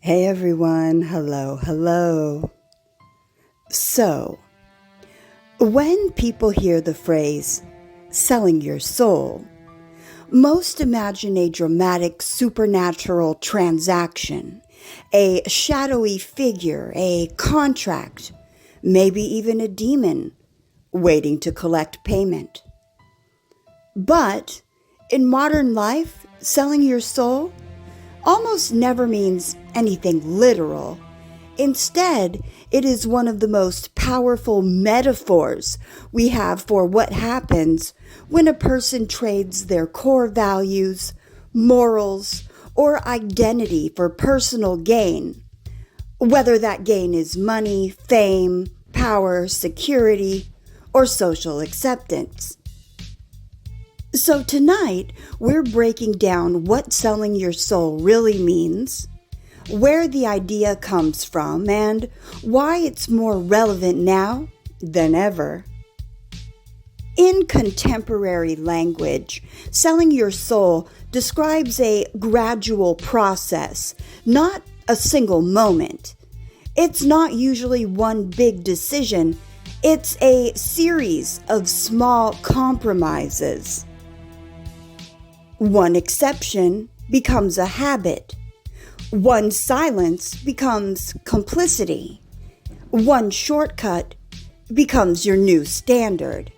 Hey everyone, hello. So, when people hear the phrase selling your soul, most imagine a dramatic supernatural transaction, a shadowy figure, a contract, maybe even a demon waiting to collect payment. But in modern life, selling your soul almost never means anything literal. Instead, it is one of the most powerful metaphors we have for what happens when a person trades their core values, morals, or identity for personal gain, whether that gain is money, fame, power, security, or social acceptance. So tonight, we're breaking down what selling your soul really means, where the idea comes from, and why it's more relevant now than ever. In contemporary language, selling your soul describes a gradual process, not a single moment. It's not usually one big decision, it's a series of small compromises. One exception becomes a habit. One silence becomes complicity. One shortcut becomes your new standard.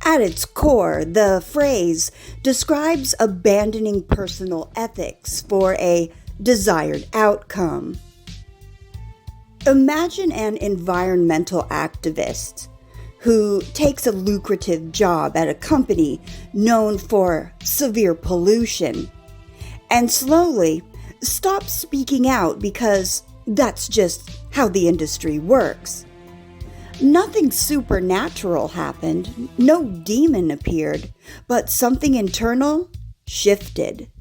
At its core, the phrase describes abandoning personal ethics for a desired outcome. Imagine an environmental activist who takes a lucrative job at a company known for severe pollution and slowly stops speaking out because that's just how the industry works. Nothing supernatural happened, no demon appeared, but something internal shifted.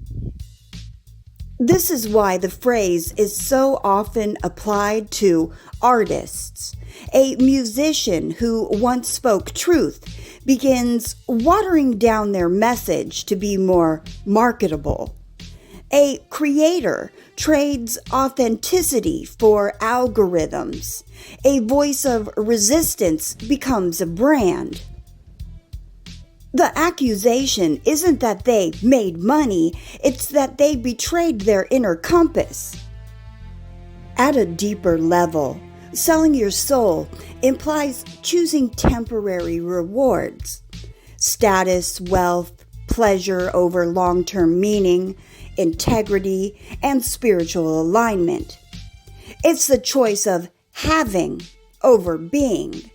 This is why the phrase is so often applied to artists. A musician who once spoke truth begins watering down their message to be more marketable. A creator trades authenticity for algorithms. A voice of resistance becomes a brand. The accusation isn't that they made money, it's that they betrayed their inner compass. At a deeper level, selling your soul implies choosing temporary rewards, status, wealth, pleasure over long-term meaning, integrity, and spiritual alignment. It's the choice of having over being.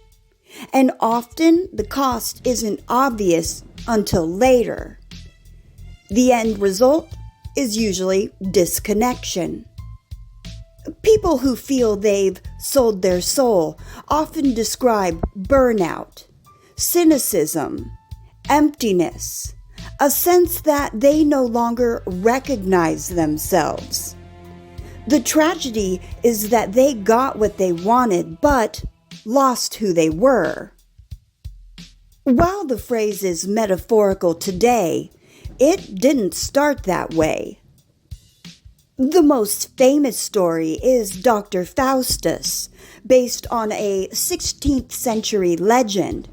And often the cost isn't obvious until later. The end result is usually disconnection. People who feel they've sold their soul often describe burnout, cynicism, emptiness, a sense that they no longer recognize themselves. The tragedy is that they got what they wanted, but lost who they were. While the phrase is metaphorical today, it didn't start that way. The most famous story is Dr. Faustus, based on a 16th century legend.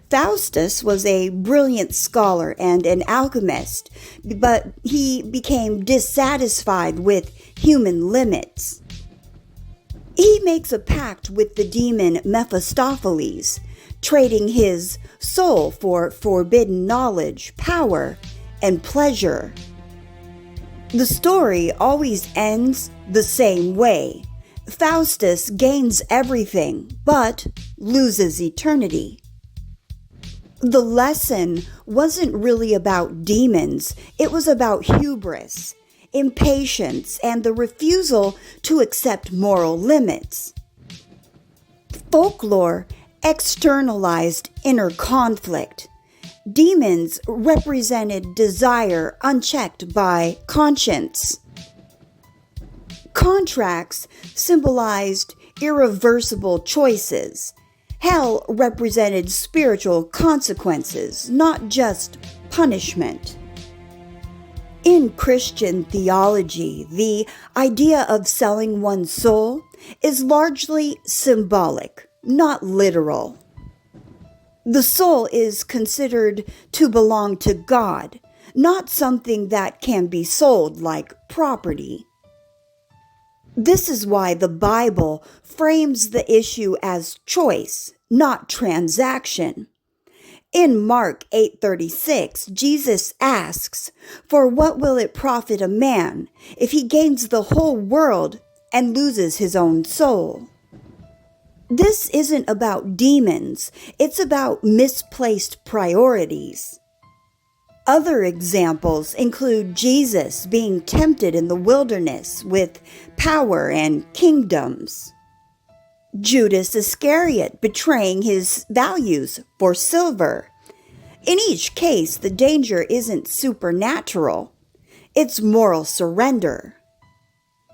Faustus was a brilliant scholar and an alchemist, but he became dissatisfied with human limits. He makes a pact with the demon Mephistopheles, trading his soul for forbidden knowledge, power, and pleasure. The story always ends the same way. Faustus gains everything, but loses eternity. The lesson wasn't really about demons, it was about hubris, impatience, and the refusal to accept moral limits. Folklore externalized inner conflict. Demons represented desire unchecked by conscience. Contracts symbolized irreversible choices. Hell represented spiritual consequences, not just punishment. In Christian theology, the idea of selling one's soul is largely symbolic, not literal. The soul is considered to belong to God, not something that can be sold like property. This is why the Bible frames the issue as choice, not transaction. In Mark 8:36, Jesus asks, "For what will it profit a man if he gains the whole world and loses his own soul?" This isn't about demons, it's about misplaced priorities. Other examples include Jesus being tempted in the wilderness with power and kingdoms, Judas Iscariot betraying his values for silver. In each case, the danger isn't supernatural, it's moral surrender.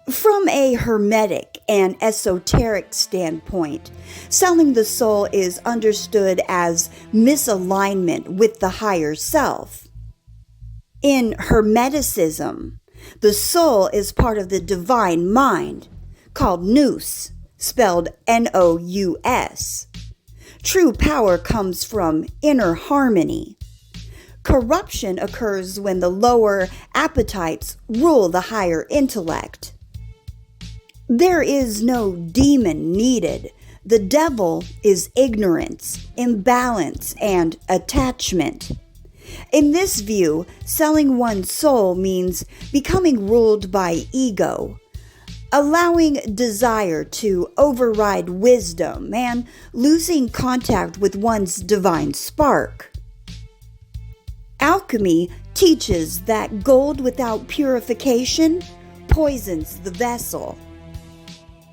From a hermetic and esoteric standpoint, selling the soul is understood as misalignment with the higher self. In Hermeticism, the soul is part of the divine mind, called nous, spelled N-O-U-S. True power comes from inner harmony. Corruption occurs when the lower appetites rule the higher intellect. There is no demon needed. The devil is ignorance, imbalance, and attachment. In this view, selling one's soul means becoming ruled by ego, allowing desire to override wisdom, and losing contact with one's divine spark. Alchemy teaches that gold without purification poisons the vessel.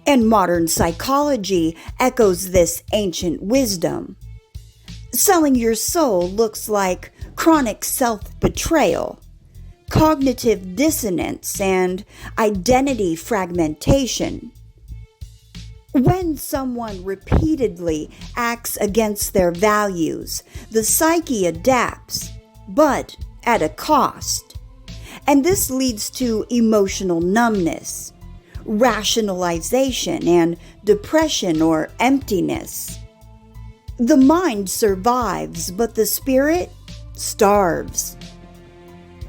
And modern psychology echoes this ancient wisdom. Selling your soul looks like chronic self-betrayal, cognitive dissonance, and identity fragmentation. When someone repeatedly acts against their values, the psyche adapts, but at a cost. And this leads to emotional numbness, rationalization, and depression or emptiness. The mind survives, but the spirit starves.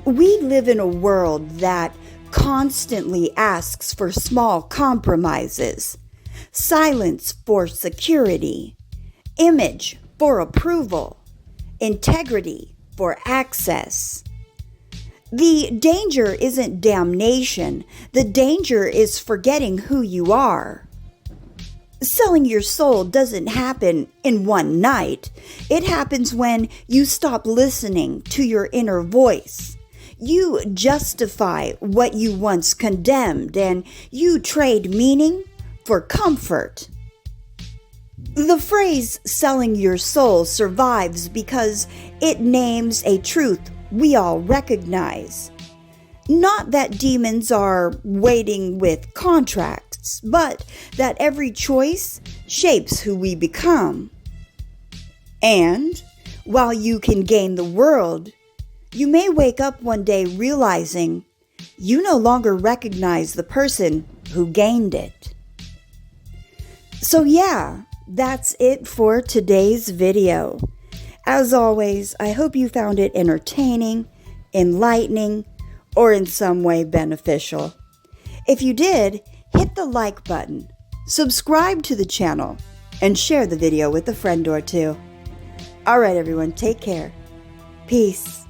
We live in a world that constantly asks for small compromises, silence for security, image for approval, integrity for access. The danger isn't damnation. The danger is forgetting who you are. Selling your soul doesn't happen in one night. It happens when you stop listening to your inner voice. You justify what you once condemned, and you trade meaning for comfort. The phrase selling your soul survives because it names a truth we all recognize. Not that demons are waiting with contracts, but that every choice shapes who we become. And while you can gain the world, you may wake up one day realizing you no longer recognize the person who gained it. So yeah, that's it for today's video. As always, I hope you found it entertaining, enlightening, or in some way beneficial. If you did, hit the like button, subscribe to the channel, and share the video with a friend or two. Alright everyone, take care. Peace.